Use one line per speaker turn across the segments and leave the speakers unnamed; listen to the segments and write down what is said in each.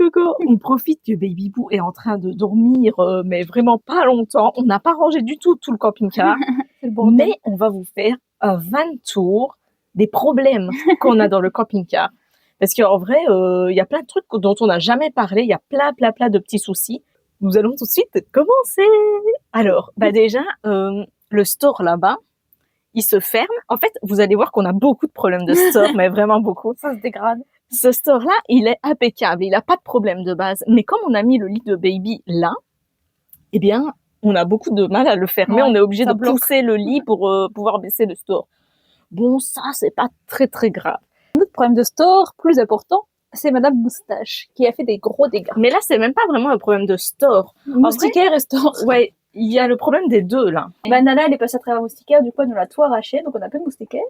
Coco. On profite que Baby Boo est en train de dormir, mais vraiment pas longtemps. On n'a pas rangé du tout le camping-car. Mais on va vous faire un 20 tours des problèmes qu'on a dans le camping-car. Parce qu'en vrai, il y a plein de trucs dont on n'a jamais parlé. Il y a plein de petits soucis. Nous allons tout de suite commencer. Alors, déjà, le store là-bas, il se ferme. En fait, vous allez voir qu'on a beaucoup de problèmes de store, mais vraiment beaucoup.
Ça se dégrade.
Ce store-là, il est impeccable. Il n'a pas de problème de base. Mais comme on a mis le lit de baby là, eh bien, on a beaucoup de mal à le fermer. On est obligé de pousser le lit pour pouvoir baisser le store. Bon, ça, c'est pas très grave.
Un autre problème de store, plus important, c'est Madame Moustache, qui a fait des gros dégâts.
Mais là, c'est même pas vraiment un problème de store.
Moustiquaire et store.
Ouais, il y a le problème des deux, là.
Nala, elle est passée à travers moustiquaire, du coup, elle nous l'a tout arraché, donc on a plein de moustiquaires.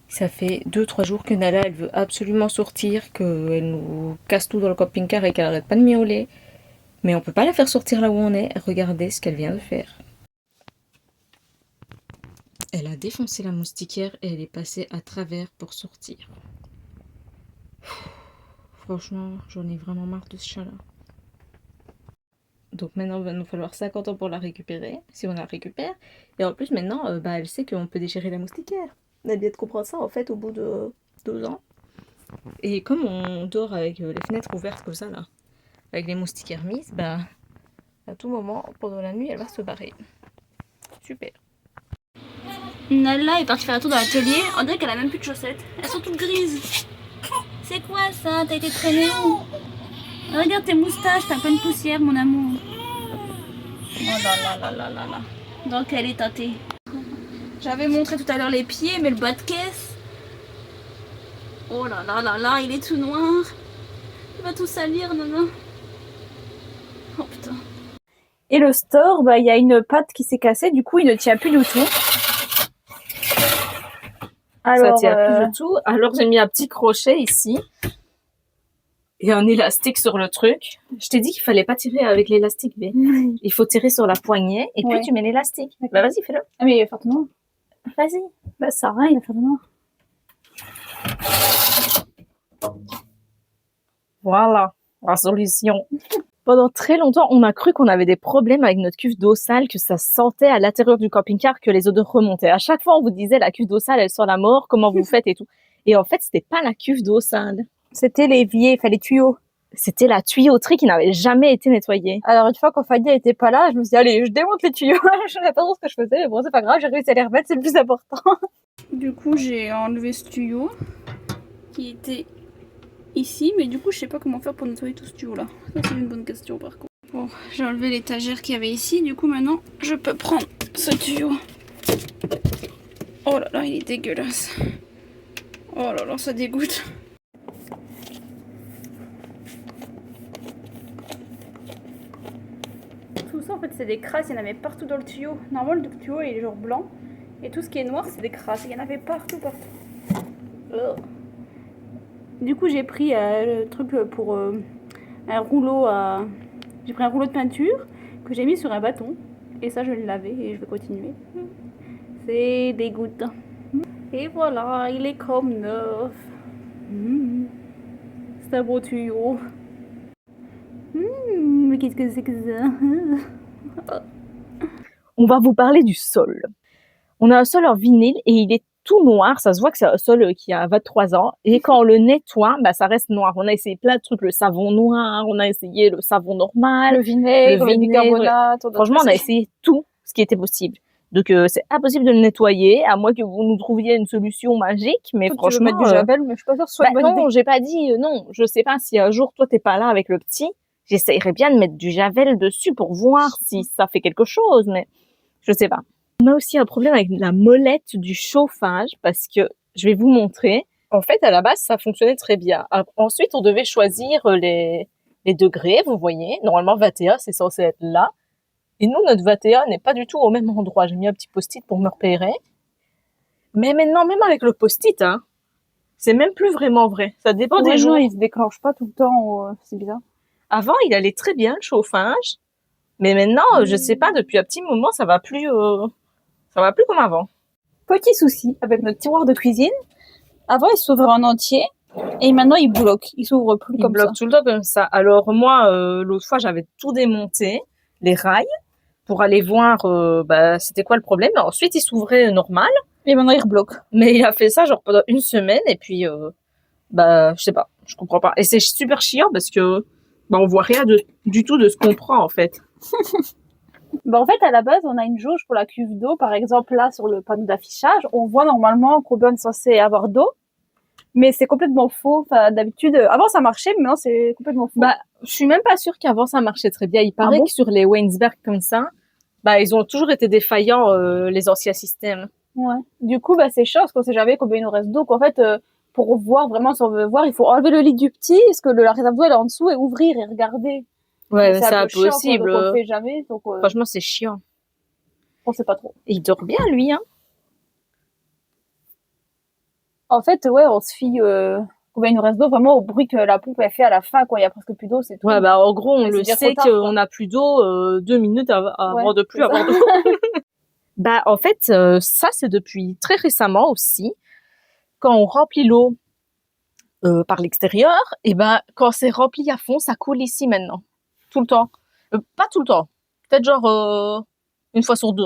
Ça fait 2-3 jours que Nala, elle veut absolument sortir, qu'elle nous casse tout dans le camping-car et qu'elle arrête pas de miauler. Mais on peut pas la faire sortir là où on est. Regardez ce qu'elle vient de faire. Elle a défoncé la moustiquaire et elle est passée à travers pour sortir. Franchement, j'en ai vraiment marre de ce chat-là. Donc maintenant, il va nous falloir 50 ans pour la récupérer, si on la récupère. Et en plus, maintenant, elle sait qu'on peut déchirer la moustiquaire. Elle vient de comprendre ça, en fait, au bout de 2 ans. Et comme on dort avec les fenêtres ouvertes comme ça, là, avec les moustiquaires mises, à tout moment, pendant la nuit, elle va se barrer. Super.
Nala est partie faire un tour dans l'atelier. On dirait qu'elle a même plus de chaussettes. Elles sont toutes grises. C'est quoi ça? T'as été traînée où? Regarde tes moustaches, t'as plein de poussière, mon amour. Oh là. Donc elle est tâtée. J'avais montré tout à l'heure les pieds, mais le bas de caisse. Oh là, il est tout noir. Il va tout salir, non. Oh putain. Et le store, il y a une patte qui s'est cassée, du coup il ne tient plus du tout.
Alors, ça tient plus du tout. Alors j'ai mis un petit crochet ici et un élastique sur le truc. Je t'ai dit qu'il fallait pas tirer avec l'élastique, mais il faut tirer sur la poignée et puis tu mets l'élastique. Vas-y, fais-le.
Ah mais il va faire tout noir.
Vas-y.
Ça sert à rien, il va faire tout noir.
Voilà la solution. Pendant très longtemps, on a cru qu'on avait des problèmes avec notre cuve d'eau sale, que ça sentait à l'intérieur du camping-car, que les odeurs remontaient. À chaque fois, on vous disait la cuve d'eau sale, elle sent la mort, comment vous faites et tout. Et en fait, c'était pas la cuve d'eau sale.
C'était l'évier, les tuyaux.
C'était la tuyauterie qui n'avait jamais été nettoyée.
Alors une fois quand Fanny était pas là, je me suis dit allez, je démonte les tuyaux. Je savais pas trop ce que je faisais, mais bon c'est pas grave, j'ai réussi à les remettre, c'est le plus important. Du coup j'ai enlevé ce tuyau qui était ici, mais du coup je sais pas comment faire pour nettoyer tout ce tuyau là. Ça c'est une bonne question par contre. Bon, j'ai enlevé l'étagère qu'il y avait ici, du coup maintenant je peux prendre ce tuyau. Oh là, il est dégueulasse. Oh là, ça dégoûte. Tout ça en fait c'est des crasses, il y en avait partout dans le tuyau. Normalement le tuyau il est genre blanc et tout ce qui est noir c'est des crasses, il y en avait partout. Du coup j'ai pris le truc pour un rouleau j'ai pris un rouleau de peinture que j'ai mis sur un bâton et ça je vais le laver et je vais continuer. C'est dégoûtant. Et voilà, il est comme neuf. C'est un beau tuyau. Mais qu'est-ce que c'est que ça?
On va vous parler du sol. On a un sol en vinyle et il est tout noir. Ça se voit que c'est un sol qui a 23 ans. Et quand on le nettoie, ça reste noir. On a essayé plein de trucs, le savon noir, on a essayé le savon normal,
le vinaigre, le bicarbonate.
Franchement, on a essayé tout ce qui était possible. Donc c'est impossible de le nettoyer, à moins que vous nous trouviez une solution magique. Mais franchement,
tu veux mettre du javel, mais je suis pas sûre que ce soit une bonne idée.
Non, j'ai pas dit non. Je sais pas si un jour toi t'es pas là avec le petit, j'essayerais bien de mettre du javel dessus pour voir si ça fait quelque chose, mais je sais pas. On a aussi un problème avec la molette du chauffage parce que je vais vous montrer. En fait, à la base, ça fonctionnait très bien. Ensuite, on devait choisir les degrés, vous voyez. Normalement, 21, c'est censé être là. Et nous, notre 21 n'est pas du tout au même endroit. J'ai mis un petit post-it pour me repérer. Mais maintenant, même avec le post-it, c'est même plus vraiment vrai. Ça dépend des jours.
Il se déclenche pas tout le temps, c'est bizarre.
Avant, il allait très bien, le chauffage. Mais maintenant, je sais pas, depuis un petit moment, ça va plus comme avant.
Petit souci avec notre tiroir de cuisine. Avant, il s'ouvrait en entier. Et maintenant, il bloque. Il s'ouvre plus
Il
comme
bloque
ça.
tout le temps comme ça. Alors moi, l'autre fois, j'avais tout démonté, les rails, pour aller voir c'était quoi le problème. Ensuite, il s'ouvrait normal,
Et maintenant, il rebloque.
mais il a fait ça genre pendant une semaine et puis je sais pas, je comprends pas. Et c'est super chiant parce que on voit rien du tout de ce qu'on prend en fait.
En fait, à la base, on a une jauge pour la cuve d'eau. Par exemple, là, sur le panneau d'affichage, on voit normalement combien on est censé avoir d'eau. Mais c'est complètement faux. Enfin, d'habitude, avant, ça marchait, mais maintenant, c'est complètement faux.
Je suis même pas sûre qu'avant, ça marchait très bien. Il paraît
bon
que sur les Weinsberg comme ça, ils ont toujours été défaillants, les anciens systèmes.
Ouais. Du coup, c'est chiant parce qu'on sait jamais combien il nous reste d'eau. En fait, pour voir vraiment si on veut voir, il faut enlever le lit du petit, parce que la réserve d'eau, elle est en dessous, et ouvrir et regarder.
Ouais, c'est
impossible.
impossible.
On le fait jamais. Donc,
franchement, c'est chiant.
On sait pas trop.
Et il dort bien, lui, hein.
En fait, ouais, on se fie combien il nous reste d'eau vraiment au bruit que la pompe elle fait à la fin, quoi. Il y a presque plus d'eau, c'est tout.
Ouais, en gros, on
Mais
le
c'est
sait
déjà trop tard,
qu'on a plus d'eau 2 minutes avant de plus
c'est
avoir d'eau. En fait, ça, c'est depuis très récemment aussi. Quand on remplit l'eau par l'extérieur, et quand c'est rempli à fond, ça coule ici maintenant. Tout le temps. Pas tout le temps. Peut-être genre une fois sur 2.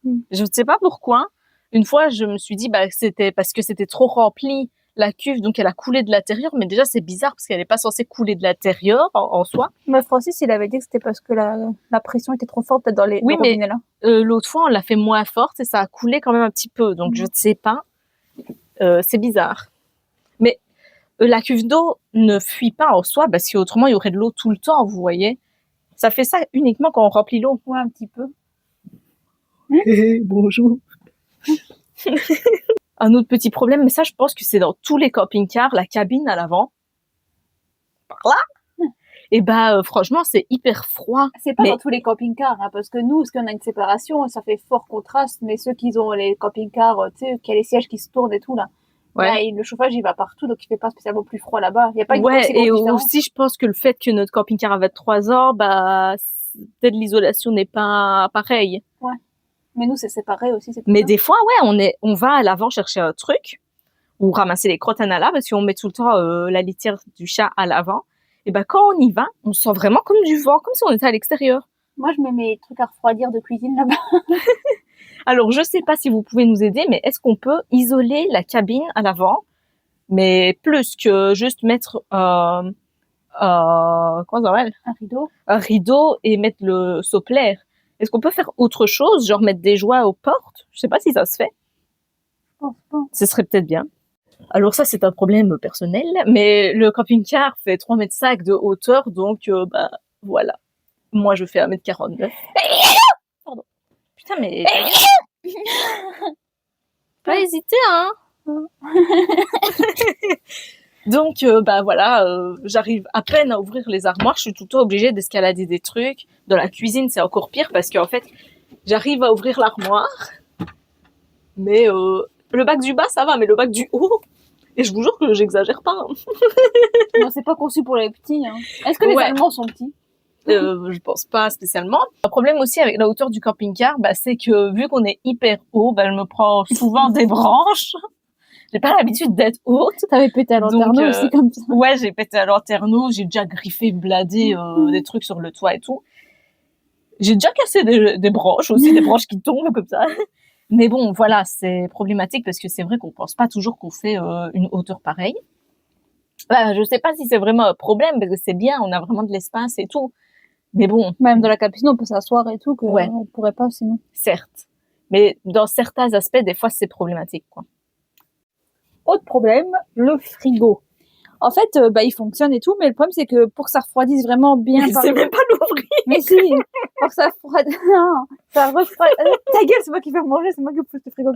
Je ne sais pas pourquoi. Une fois, je me suis dit c'était parce que c'était trop rempli la cuve, donc elle a coulé de l'intérieur. Mais déjà, c'est bizarre parce qu'elle n'est pas censée couler de l'intérieur en soi.
Mais Francis, il avait dit que c'était parce que la pression était trop forte peut-être dans les robinets là.
L'autre fois, on l'a fait moins forte et ça a coulé quand même un petit peu. Donc, je ne sais pas. C'est bizarre. Mais la cuve d'eau ne fuit pas en soi parce qu'autrement, il y aurait de l'eau tout le temps, vous voyez. Ça fait ça uniquement quand on remplit l'eau.
Ouais, un petit peu.
Bonjour. Un autre petit problème, mais ça, je pense que c'est dans tous les camping-cars, la cabine à l'avant. Par là. Et franchement, c'est hyper froid.
C'est pas dans tous les camping-cars, hein, parce que nous, parce qu'on a une séparation, ça fait fort contraste, mais ceux qui ont les camping-cars, tu sais, qui a les sièges qui se tournent et tout, là. Ouais. Le chauffage, il va partout, donc il fait pas spécialement plus froid là-bas. Il y a pas une grosse
et
différence.
aussi, je pense que le fait que notre camping-car avait 3 ans, peut-être l'isolation n'est pas pareille.
Ouais. Mais nous, c'est séparé aussi.
Mais des fois, on va à l'avant chercher un truc ou ramasser les crottes à Nala parce qu'on met tout le temps la litière du chat à l'avant. Et quand on y va, on sent vraiment comme du vent, comme si on était à l'extérieur.
Moi, je mets mes trucs à refroidir de cuisine là-bas.
Alors, je sais pas si vous pouvez nous aider, mais est-ce qu'on peut isoler la cabine à l'avant, mais plus que juste mettre comment ça s'appelle ?
Un rideau.
Un rideau et mettre le sopplaire. Est-ce qu'on peut faire autre chose, genre mettre des joies aux portes ? Je sais pas si ça se fait.
Je pense pas.
Ce serait peut-être bien. Alors ça, c'est un problème personnel, mais le camping-car fait 3,5 m de hauteur, donc voilà. Moi, je fais 1,49 m. Pardon. Putain, mais... Pas hésiter, hein. Donc, voilà, j'arrive à peine à ouvrir les armoires. Je suis tout le temps obligée d'escalader des trucs. Dans la cuisine, c'est encore pire parce qu'en fait, j'arrive à ouvrir l'armoire. Mais le bac du bas, ça va, mais le bac du haut... Et je vous jure que j'exagère pas.
Non, c'est pas conçu pour les petits. Hein. Est-ce que les Allemands sont petits ?
Je pense pas spécialement. Un problème aussi avec la hauteur du camping-car, c'est que vu qu'on est hyper haut, elle me prend souvent des branches. J'ai pas l'habitude d'être haute.
T'avais pété à lanterneau aussi comme ça.
Ouais, j'ai pété à lanterneau, j'ai déjà griffé, bladé des trucs sur le toit et tout. J'ai déjà cassé des branches aussi, des branches qui tombent comme ça. Mais bon, voilà, c'est problématique parce que c'est vrai qu'on pense pas toujours qu'on fait une hauteur pareille. Je sais pas si c'est vraiment un problème parce que c'est bien, on a vraiment de l'espace et tout. Mais bon.
Même dans la cabine, on peut s'asseoir et tout, on pourrait pas sinon.
Certes. Mais dans certains aspects, des fois, c'est problématique, quoi.
Autre problème, le frigo. En fait, il fonctionne et tout, mais le problème, c'est que pour que ça refroidisse vraiment bien...
Je sais même pas l'ouvrir.
Mais si, pour que ça refroidisse... Non, ça refroidisse... Ta gueule, c'est moi qui vais manger, c'est moi qui pousse le frigo.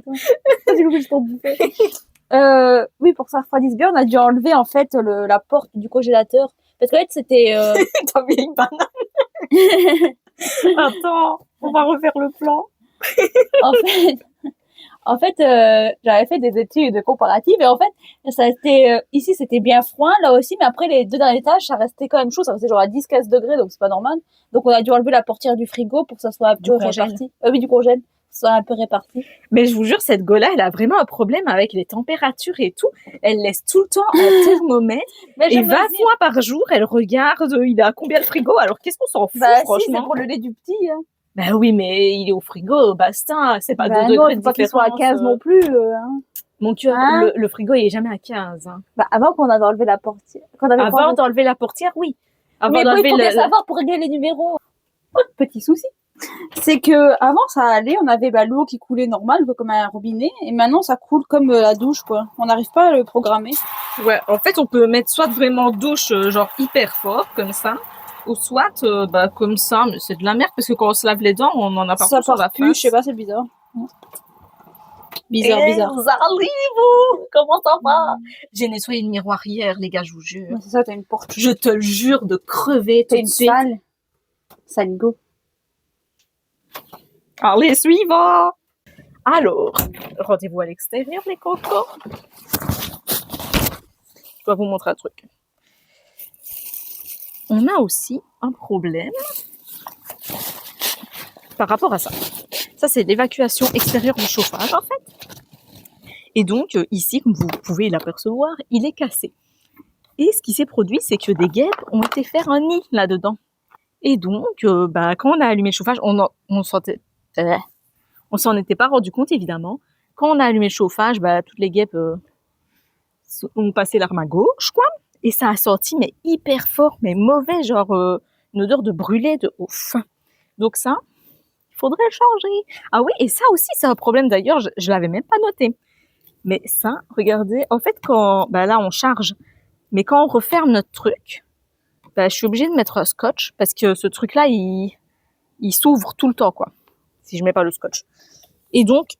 Vas-y, juste pour bouffer. Oui, pour que ça refroidisse bien, on a dû enlever, en fait, la porte du congélateur. Parce qu'en fait, c'était...
T'as mis une banane. Attends, on va refaire le plan.
En fait, j'avais fait des études comparatives et en fait, ça a été ici c'était bien froid là aussi, mais après les 2 derniers étages, ça restait quand même chaud, ça restait genre à 10-15 degrés, donc c'est pas normal. Donc on a dû enlever la portière du frigo pour que ça soit un peu réparti. Oui, du congèle. sont un peu répartis.
Mais je vous jure, cette Gola, elle a vraiment un problème avec les températures et tout. Elle laisse tout le temps un thermomètre. Et 20 fois par jour, elle regarde, il a combien le frigo. Alors, qu'est-ce qu'on s'en fout, franchement?
Si, c'est pour le lait du petit. Hein.
Bah oui, mais il est au frigo, basta. C'est pas 2 degrés de différence.
Pas qu'il soit à 15 non plus. Hein.
Mon cœur, le frigo, il est jamais à 15. Hein.
Bah, avant qu'on avait enlevé la portière.
Avant d'enlever la portière, oui. Avant
mais il faut bien savoir pour régler les numéros. Autre petit souci. C'est que avant ça allait, on avait l'eau qui coulait normal, comme un robinet, et maintenant ça coule comme la douche, quoi. On n'arrive pas à le programmer.
Ouais, en fait, on peut mettre soit vraiment douche, genre hyper fort, comme ça, ou soit, comme ça, mais c'est de la merde, parce que quand on se lave les dents, on en a partout sur la face.
Je sais pas, c'est bizarre. Bizarre.
Comment ça va? J'ai nettoyé le miroir hier, les gars, je vous jure.
Ouais, c'est ça, t'as une porte.
Je te le jure de crever tout de suite.
T'as une sale go.
Allez, suivant. Alors, rendez-vous à l'extérieur, les cocos. Je dois vous montrer un truc. On a aussi un problème par rapport à ça. Ça, c'est l'évacuation extérieure du chauffage, en fait. Et donc, ici, comme vous pouvez l'apercevoir, il est cassé. Et ce qui s'est produit, c'est que des guêpes ont été faire un nid là-dedans. Et donc, quand on a allumé le chauffage, on s'en était pas rendu compte, évidemment. Quand on a allumé le chauffage, toutes les guêpes ont passé l'arme à gauche, quoi. Et ça a senti, mais hyper fort, mais mauvais, genre une odeur de brûlé de ouf. Donc ça, il faudrait le changer. Ah oui, et ça aussi, c'est un problème d'ailleurs, je l'avais même pas noté. Mais ça, regardez, en fait, quand là, on charge, mais quand on referme notre truc, je suis obligée de mettre un scotch parce que ce truc-là, il s'ouvre tout le temps, quoi, si je mets pas le scotch. Et donc,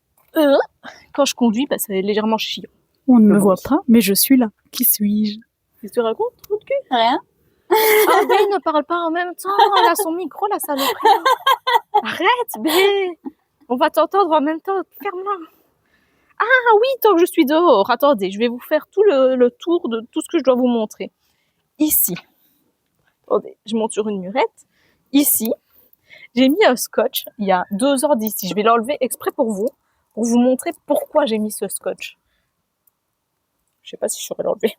quand je conduis, c'est légèrement chiant.
On ne me voit pas, mais je suis là. Qui suis-je?
Qu'est-ce que tu racontes, trou de cul?
Rien.
Ah, Bé, ne parle pas en même temps. Elle a son micro, la saloperie. Arrête, Bé. On va t'entendre en même temps. Ferme-la. Ah oui, tant que je suis dehors. Attendez, je vais vous faire tout le tour de tout ce que je dois vous montrer. Ici. Attendez, je monte sur une murette. Ici, j'ai mis un scotch il y a 2 heures d'ici. Je vais l'enlever exprès pour vous montrer pourquoi j'ai mis ce scotch. Je sais pas si je saurais l'enlever.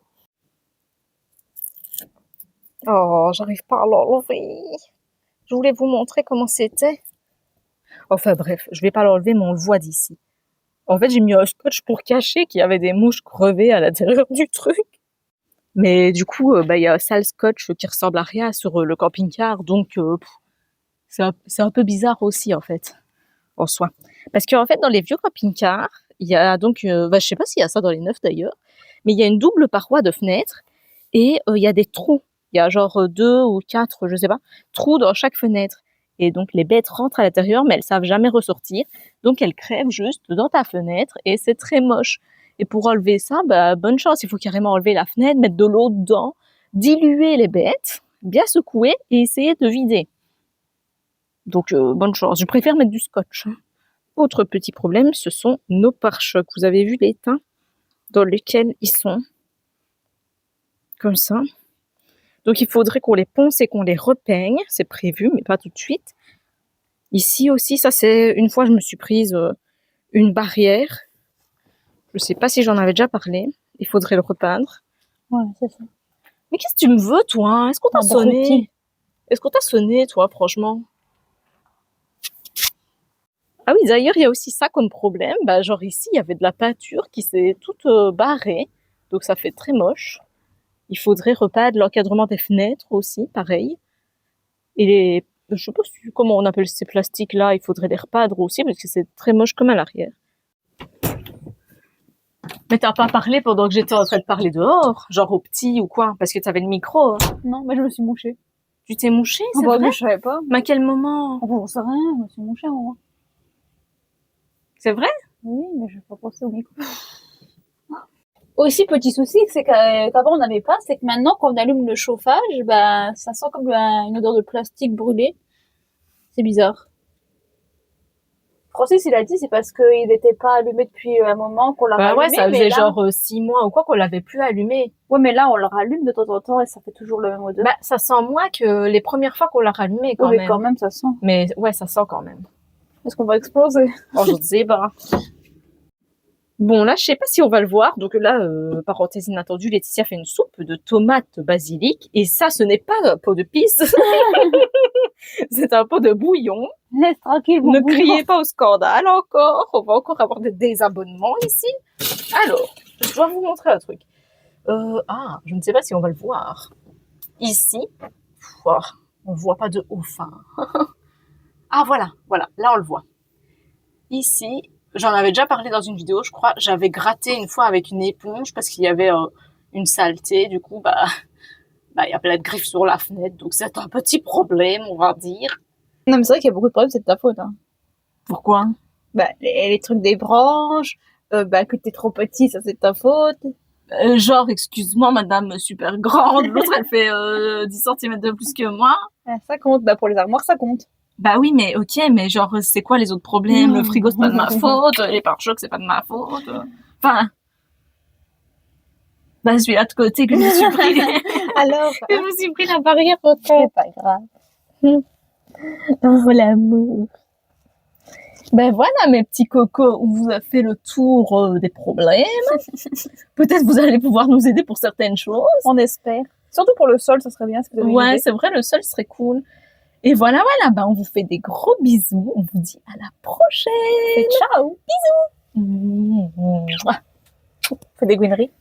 Oh, j'arrive pas à l'enlever. Je voulais vous montrer comment c'était. Enfin bref, je vais pas l'enlever, mais on le voit d'ici. En fait, j'ai mis un scotch pour cacher qu'il y avait des mouches crevées à l'intérieur du truc. Mais du coup, il y a un sale scotch qui ressemble à rien sur le camping-car, donc c'est un peu bizarre aussi en fait, en soi. Parce qu'en fait, dans les vieux camping-cars, il y a donc, je sais pas s'il y a ça dans les neufs d'ailleurs, mais il y a une double paroi de fenêtre et il y a des trous. Il y a genre 2 ou 4, je sais pas, trous dans chaque fenêtre. Et donc les bêtes rentrent à l'intérieur, mais elles savent jamais ressortir. Donc elles crèvent juste dans ta fenêtre et c'est très moche. Et pour enlever ça, bonne chance. Il faut carrément enlever la fenêtre, mettre de l'eau dedans, diluer les bêtes, bien secouer et essayer de vider. Donc bonne chance. Je préfère mettre du scotch. Autre petit problème, ce sont nos pare-chocs. Vous avez vu l'état dans lequel ils sont. Comme ça. Donc il faudrait qu'on les ponce et qu'on les repeigne. C'est prévu, mais pas tout de suite. Ici aussi, ça c'est... Une fois, je me suis prise une barrière. Je sais pas si j'en avais déjà parlé. Il faudrait le repeindre.
Ouais, c'est ça.
Mais qu'est-ce que tu me veux, toi? Est-ce qu'on t'a sonné? Est-ce qu'on t'a sonné, toi, franchement? Ah oui, d'ailleurs, il y a aussi ça comme problème. Genre ici, il y avait de la peinture qui s'est toute barrée. Donc ça fait très moche. Il faudrait repeindre l'encadrement des fenêtres aussi, pareil. Et je sais pas comment on appelle ces plastiques-là. Il faudrait les repeindre aussi parce que c'est très moche comme à l'arrière. Mais t'as pas parlé pendant que j'étais en train de parler dehors, genre au petit ou quoi, parce que t'avais le micro. Hein.
Non, mais je me suis mouchée.
Tu t'es mouchée, c'est vrai?
Mais je savais pas.
Mais à quel moment?
On sait rien, je me suis mouchée moi.
C'est vrai?
Oui, mais je vais pas penser au micro. Aussi, petit souci, c'est qu'avant on n'avait pas, c'est que maintenant quand on allume le chauffage, ça sent comme une odeur de plastique brûlé. C'est bizarre. Francis, il a dit, c'est parce qu'il n'était pas allumé depuis un moment qu'on l'a rallumé.
Ouais, ça faisait genre 6 mois ou quoi qu'on l'avait plus allumé.
Ouais, mais là, on le rallume de temps en temps et ça fait toujours le même odeur.
Ça sent moins que les premières fois qu'on l'a rallumé quand même.
Mais quand même, ça sent.
Mais ouais, ça sent quand même.
Est-ce qu'on va exploser?
Oh, je ne sais pas. Bon, là, je sais pas si on va le voir. Donc là, parenthèse inattendue, Laetitia fait une soupe de tomates basilic. Et ça, ce n'est pas un pot de pisse. C'est un pot de bouillon.
Laisse tranquille, mon
Ne
bouillon.
criez pas au scandale encore. On va encore avoir des désabonnements ici. Alors, je dois vous montrer un truc. Je ne sais pas si on va le voir. Ici, on ne voit pas de haut fin. Ah, voilà. Là, on le voit. Ici, j'en avais déjà parlé dans une vidéo, je crois. J'avais gratté une fois avec une éponge parce qu'il y avait une saleté. Du coup, il y a plein de griffes sur la fenêtre. Donc, c'est un petit problème, on va dire.
Non, mais c'est vrai qu'il y a beaucoup de problèmes, c'est de ta faute. Hein.
Pourquoi?
Les trucs des branches, que t'es trop petit, ça c'est de ta faute.
Genre, excuse-moi, madame super grande. L'autre, elle fait 10 cm de plus que moi.
Ça compte. Pour les armoires, ça compte.
Bah oui, mais ok, mais genre, c'est quoi les autres problèmes? Le frigo, c'est pas de ma faute. Les pare-chocs, c'est pas de ma faute. Enfin... Bah, celui-là de côté que je me suis pris.
Alors,
Je me suis pris la barrière au
c'est pas grave.
Oh, l'amour. Ben voilà, mes petits cocos, on vous a fait le tour des problèmes. Peut-être vous allez pouvoir nous aider pour certaines choses.
On espère. Surtout pour le sol, ça serait bien.
Ouais, c'est vrai, le sol serait cool. Et voilà, on vous fait des gros bisous. On vous dit à la prochaine.
Et ciao.
Bisous.
Fais des gouineries.